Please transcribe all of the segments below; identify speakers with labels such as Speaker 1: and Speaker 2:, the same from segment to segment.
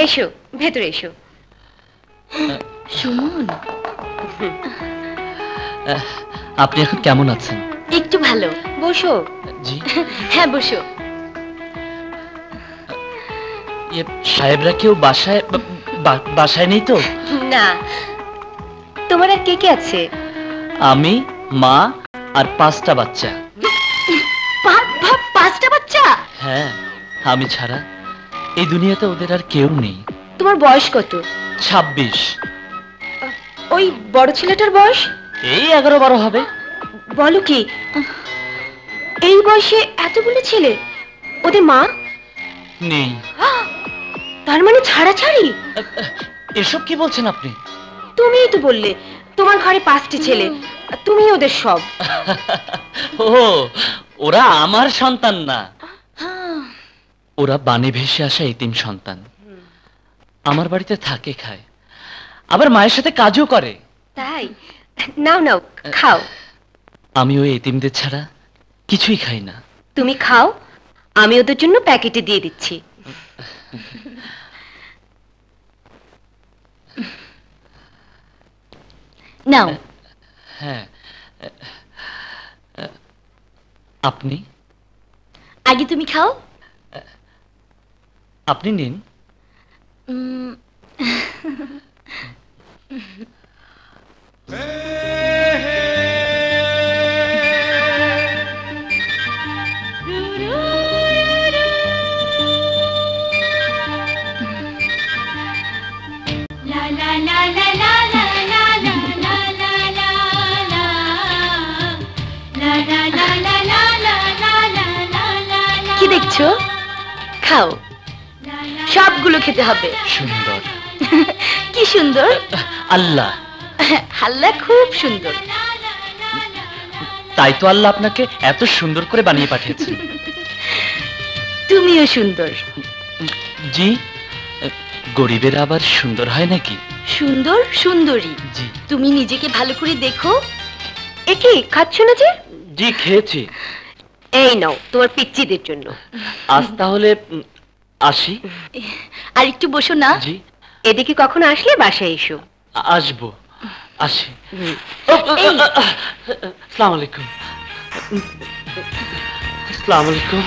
Speaker 1: এসো, ভেতরে এসো। সুমন,
Speaker 2: আপনি এখন কেমন আছেন?
Speaker 1: একটু ভালো। বসো।
Speaker 2: জি।
Speaker 1: হ্যাঁ বসো।
Speaker 2: সাহেবরা কেউ বাসায় নেই তো?
Speaker 1: না। তোমার আর কে কে আছে?
Speaker 2: আমি, মা আর 5টা বাচ্চা।
Speaker 1: 5টা বাচ্চা?
Speaker 2: হ্যাঁ, আমি ছাড়া এই দুনিয়াতে ওদের আর কেউ নেই।
Speaker 1: তোমার বয়স কত?
Speaker 2: 26।
Speaker 1: ওই বড় ছেলেটার বয়স?
Speaker 2: এই 11-12 হবে।
Speaker 1: বলো কি, এই বয়সে এতগুলো ছেলে? ওদের মা
Speaker 2: নেই।
Speaker 1: তার মানে ছাড়াছাড়ি?
Speaker 2: এসব কি বলছেন আপনি?
Speaker 1: তুমিই তো বললে তোমার ঘরে 5টি ছেলে, তুমি ওদের সব।
Speaker 2: ও, ওরা আমার সন্তান না, ওরা বানে ভেসে আসা এতিম সন্তান। আমার বাড়িতে থাকে, খায়, আবার মায়ের সাথে কাজও করে।
Speaker 1: তাই? নাও নাও, খাও।
Speaker 2: আমি ওই এতিমদের ছাড়া কিছুই খাই না।
Speaker 1: তুমি খাও, আমি ওদের জন্য প্যাকেটে দিয়ে দিচ্ছি। নাও।
Speaker 2: হ্যাঁ, আপনি?
Speaker 1: আগে তুমি খাও।
Speaker 2: আপনি নিন।
Speaker 1: কি দেখছো? খাও, সবগুলো খেতে হবে।
Speaker 2: সুন্দর।
Speaker 1: কি সুন্দর?
Speaker 2: আল্লাহ।
Speaker 1: আল্লাহ খুব সুন্দর।
Speaker 2: তাই তো আল্লাহ আপনাকে এত সুন্দর করে বানিয়ে পাঠিয়েছেন।
Speaker 1: তুমিও সুন্দর।
Speaker 2: জি। গরিবের আবার সুন্দর হয় নাকি?
Speaker 1: সুন্দর সুন্দরী।
Speaker 2: জি।
Speaker 1: তুমি নিজেকে ভালো করে দেখো। একে খাচ্ছ না যে?
Speaker 2: জি, খেয়েছি।
Speaker 1: এই নাও তোমার পিচ্চিদের জন্য।
Speaker 2: আজ তাহলে আসি।
Speaker 1: আর একটু বসো না।
Speaker 2: জি।
Speaker 1: এদিকে কখনো আসলে বাসায় এসো।
Speaker 2: আসবো, আসি। আসসালামু আলাইকুম। আসসালামু আলাইকুম।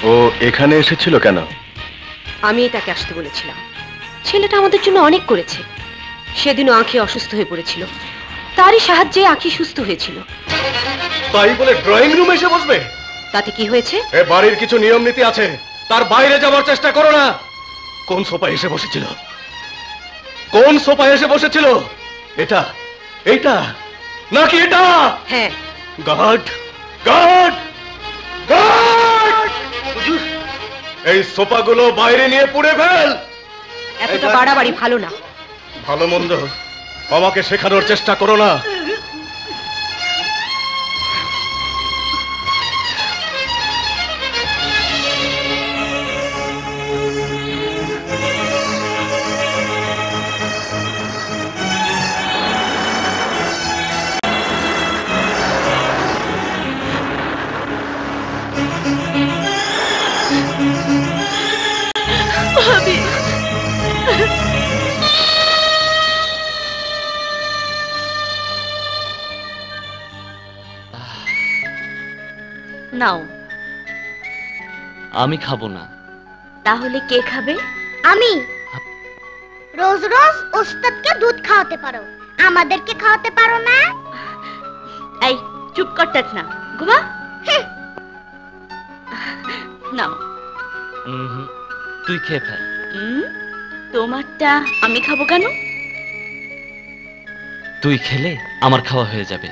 Speaker 3: ও এখানে এসেছিল কেন?
Speaker 1: আমি তাকে আসতে বলেছিলাম। ছেলেটা আমাদের জন্য অনেক করেছে। সেদিনও আঁখি অসুস্থ হয়ে পড়েছিল, তারই সাহায্যে আঁখি সুস্থ হয়েছিল।
Speaker 3: তাই বলে ড্রয়িং রুমে এসে বসবে?
Speaker 1: তাতে কি হয়েছে?
Speaker 3: এ বাড়ির কিছু নিয়ম নীতি আছে, তার বাইরে যাওয়ার চেষ্টা করো না। কোন সোফায় এসে বসেছিল? কোন সোফায় এসে বসেছিল? এটা, এইটা নাকি এটা?
Speaker 1: হ্যাঁ।
Speaker 3: Guard, guard, guard! এই সোফাগুলো বাইরে নিয়ে পুড়ে ফেল।
Speaker 1: এতটা বাড়াবাড়ি ভালো না।
Speaker 3: ভালো মন্দ আমাকে শেখানোর চেষ্টা করো না।
Speaker 1: নাও।
Speaker 2: আমি খাবো না।
Speaker 1: তাহলে কে খাবে?
Speaker 4: আমি। রোজ রোজ ওস্তাদকে দুধ খাওয়াতে পারো, আমাদেরকে খাওয়াতে পারো না?
Speaker 1: এই চুপ করতেছ না, ঘুমা। নাও।
Speaker 2: তুই খেয়ে ফেল।
Speaker 1: তোমারটা আমি খাবো কেন?
Speaker 2: তুই খেলে আমার খাওয়া হয়ে যাবে।